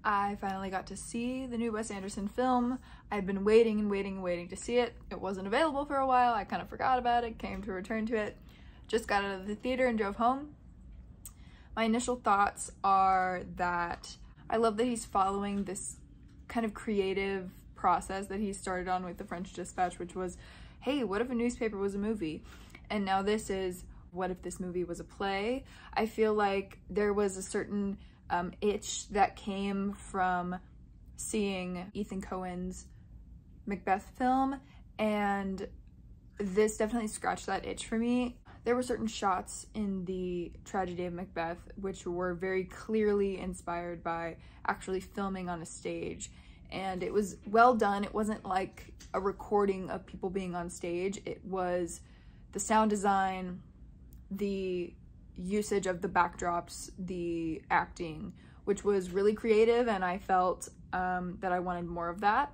I finally got to see the new Wes Anderson film. I'd been waiting and waiting and waiting to see it. It wasn't available for a while. I kind of forgot about it, came to return to it. Just got out of the theater and drove home. My initial thoughts are that I love that he's following this kind of creative process that he started on with The French Dispatch, which was, hey, what if a newspaper was a movie? And now this is, what if this movie was a play? I feel like there was a certain itch that came from seeing Ethan Coen's Macbeth film, and this definitely scratched that itch for me. There were certain shots in the tragedy of Macbeth which were very clearly inspired by actually filming on a stage, and it was well done. It wasn't like a recording of people being on stage. It was the sound design, the usage of the backdrops, the acting, which was really creative, and I felt that I wanted more of that.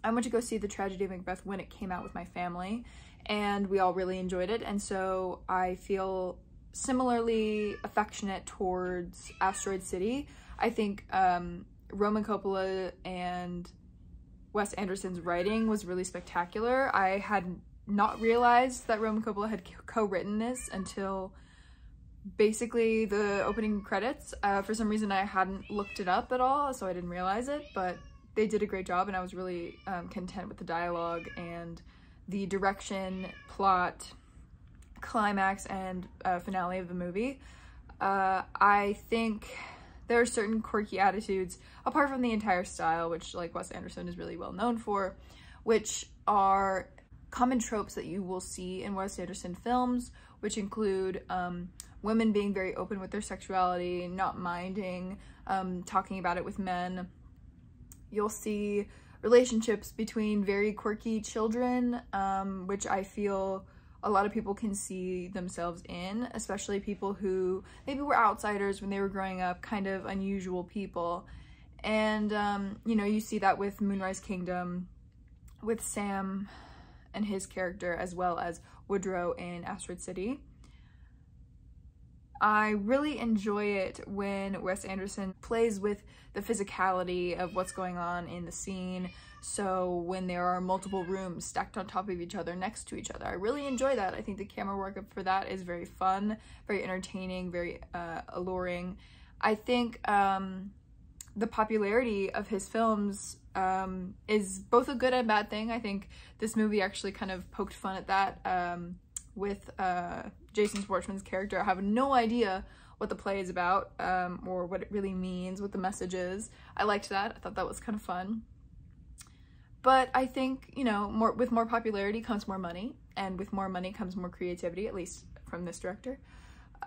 I went to go see the tragedy of Macbeth when it came out with my family, and we all really enjoyed it, and so I feel similarly affectionate towards Asteroid City. I think Roman Coppola and Wes Anderson's writing was really spectacular. I had not realized that Roman Coppola had co-written this until basically the opening credits. For some reason I hadn't looked it up at all, so I didn't realize it, but they did a great job, and I was really content with the dialogue and the direction, plot, climax, and finale of the movie. I think there are certain quirky attitudes, apart from the entire style, which like Wes Anderson is really well known for, which are common tropes that you will see in Wes Anderson films, which include women being very open with their sexuality, not minding talking about it with men. You'll see relationships between very quirky children, which I feel a lot of people can see themselves in, especially people who maybe were outsiders when they were growing up, kind of unusual people. And, you know, you see that with Moonrise Kingdom, with Sam and his character, as well as Woodrow in Asteroid City. I really enjoy it when Wes Anderson plays with the physicality of what's going on in the scene. So when there are multiple rooms stacked on top of each other, next to each other, I really enjoy that. I think the camera work for that is very fun, very entertaining, very alluring. I think the popularity of his films is both a good and bad thing. I think this movie actually kind of poked fun at that with Jason Schwartzman's character. I have no idea what the play is about or what it really means, what the message is. I liked that. I thought that was kind of fun. But I think, you know, with more popularity comes more money, and with more money comes more creativity, at least from this director.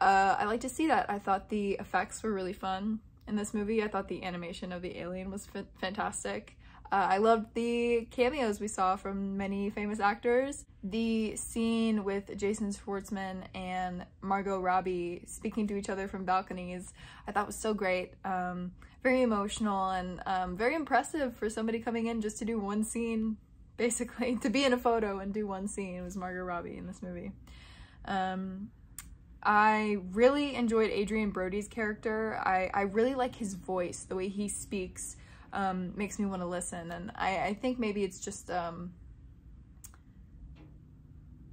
I like to see that. I thought the effects were really fun in this movie. I thought the animation of the alien was fantastic. I loved the cameos we saw from many famous actors. The scene with Jason Schwartzman and Margot Robbie speaking to each other from balconies, I thought was so great. Very emotional and very impressive for somebody coming in just to do one scene, basically. To be in a photo and do one scene. It was Margot Robbie in this movie. I really enjoyed Adrien Brody's character. I really like his voice, the way he speaks. Makes me want to listen, and I think maybe it's just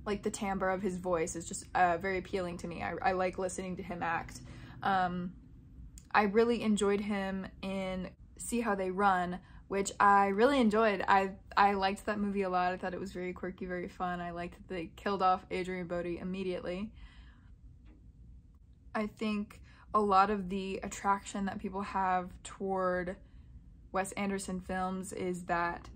like the timbre of his voice is just very appealing to me. I like listening to him act. I really enjoyed him in See How They Run, which I really enjoyed. I liked that movie a lot. I thought it was very quirky, very fun. I liked that they killed off Adrien Brody immediately. I think a lot of the attraction that people have toward Wes Anderson films is that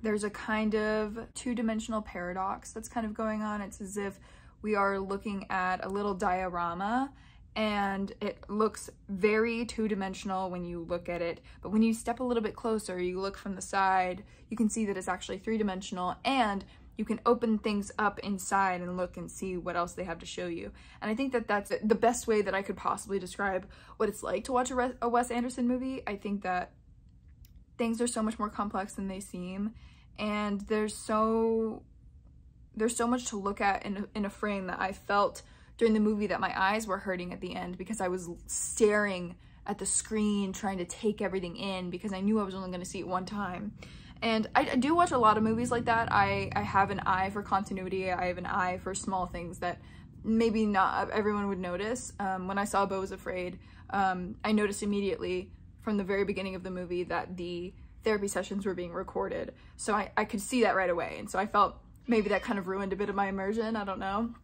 there's a kind of two-dimensional paradox that's kind of going on. It's as if we are looking at a little diorama, and it looks very two-dimensional when you look at it, but when you step a little bit closer, you look from the side, you can see that it's actually three-dimensional, and you can open things up inside and look and see what else they have to show you. And I think that that's the best way that I could possibly describe what it's like to watch a Wes Anderson movie. I think that things are so much more complex than they seem, and there's so much to look at in a frame that I felt during the movie that my eyes were hurting at the end because I was staring at the screen trying to take everything in because I knew I was only going to see it one time. And I do watch a lot of movies like that. I have an eye for continuity. I have an eye for small things that maybe not everyone would notice. When I saw Beau Was Afraid, I noticed immediately from the very beginning of the movie that the therapy sessions were being recorded. So I could see that right away. And so I felt maybe that kind of ruined a bit of my immersion. I don't know.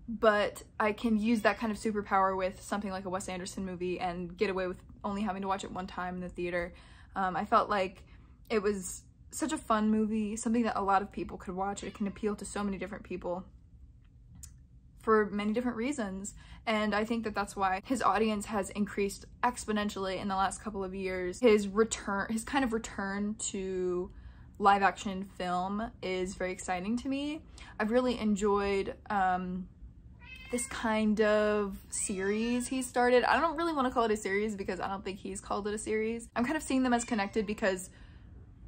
But I can use that kind of superpower with something like a Wes Anderson movie and get away with only having to watch it one time in the theater. I felt like it was such a fun movie, something that a lot of people could watch. It can appeal to so many different people for many different reasons. And I think that that's why his audience has increased exponentially in the last couple of years. His kind of return to live action film is very exciting to me. I've really enjoyed this kind of series he started. I don't really want to call it a series because I don't think he's called it a series. I'm kind of seeing them as connected because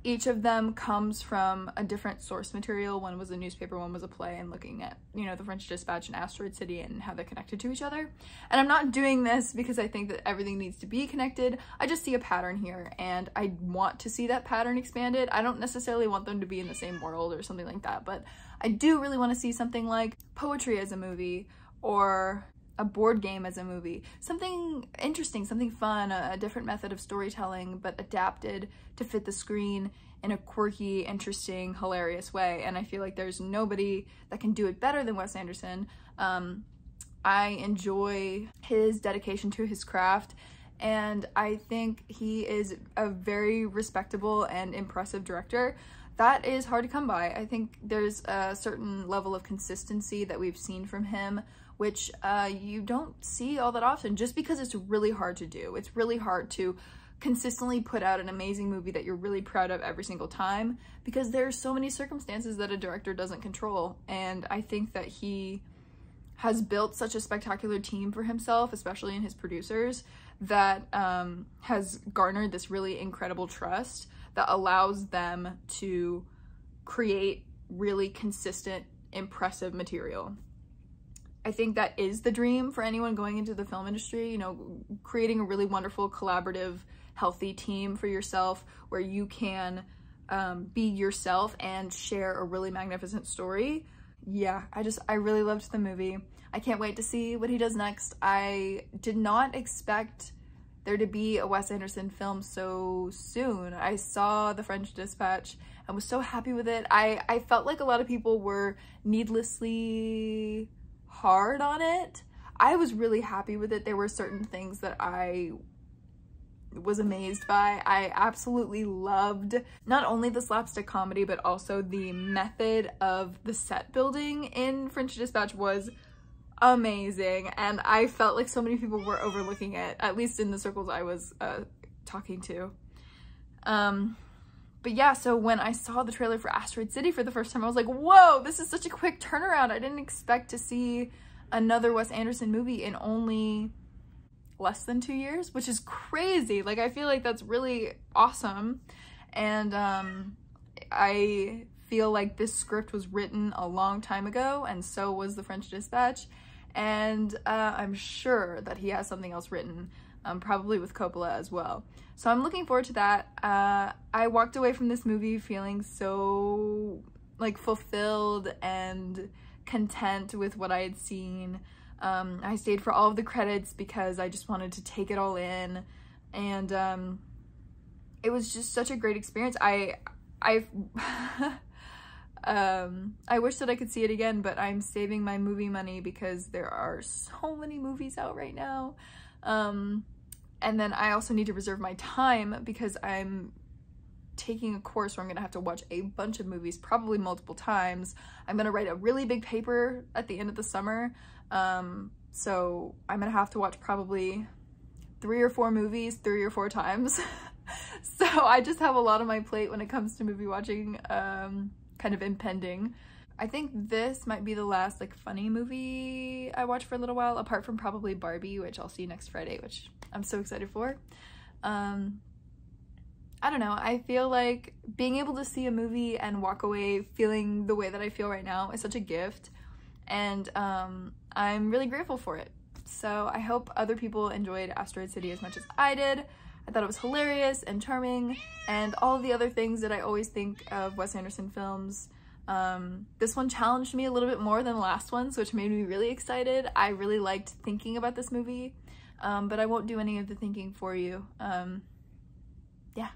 each of them comes from a different source material. One was a newspaper, one was a play, and looking at, you know, the French Dispatch and Asteroid City and how they're connected to each other. And I'm not doing this because I think that everything needs to be connected. I just see a pattern here and I want to see that pattern expanded. I don't necessarily want them to be in the same world or something like that, but I do really want to see something like poetry as a movie or a board game as a movie. Something interesting, something fun, a different method of storytelling, but adapted to fit the screen in a quirky, interesting, hilarious way. And I feel like there's nobody that can do it better than Wes Anderson. I enjoy his dedication to his craft, and I think he is a very respectable and impressive director. That is hard to come by. I think there's a certain level of consistency that we've seen from him, which you don't see all that often, just because it's really hard to do. It's really hard to consistently put out an amazing movie that you're really proud of every single time, because there's so many circumstances that a director doesn't control. And I think that he has built such a spectacular team for himself, especially in his producers, that has garnered this really incredible trust that allows them to create really consistent, impressive material. I think that is the dream for anyone going into the film industry, you know, creating a really wonderful, collaborative, healthy team for yourself where you can be yourself and share a really magnificent story. Yeah, I really loved the movie. I can't wait to see what he does next. I did not expect there to be a Wes Anderson film so soon. I saw The French Dispatch and was so happy with it. I felt like a lot of people were needlessly hard on it. I was really happy with it. There were certain things that I was amazed by. I absolutely loved not only the slapstick comedy, but also the method of the set building in French Dispatch was amazing. And I felt like so many people were overlooking it, at least in the circles I was talking to. But yeah, so when I saw the trailer for Asteroid City for the first time, I was like, whoa, this is such a quick turnaround. I didn't expect to see another Wes Anderson movie in only less than 2 years, which is crazy. Like, I feel like that's really awesome. And I feel like this script was written a long time ago, and so was The French Dispatch. And I'm sure that he has something else written, probably with Coppola as well. So I'm looking forward to that. I walked away from this movie feeling so like fulfilled and content with what I had seen. I stayed for all of the credits because I just wanted to take it all in, and it was just such a great experience. I wish that I could see it again, but I'm saving my movie money because there are so many movies out right now. And then I also need to reserve my time because I'm taking a course where I'm gonna have to watch a bunch of movies, probably multiple times. I'm gonna write a really big paper at the end of the summer. So I'm gonna have to watch probably 3 or 4 movies 3 or 4 times. So I just have a lot on my plate when it comes to movie watching, kind of impending. I think this might be the last like funny movie I watched for a little while, apart from probably Barbie, which I'll see next Friday, which I'm so excited for. I don't know, I feel like being able to see a movie and walk away feeling the way that I feel right now is such a gift, and I'm really grateful for it. So I hope other people enjoyed Asteroid City as much as I did. I thought it was hilarious and charming and all of the other things that I always think of Wes Anderson films. This one challenged me a little bit more than the last ones, which made me really excited. I really liked thinking about this movie, but I won't do any of the thinking for you. Yeah.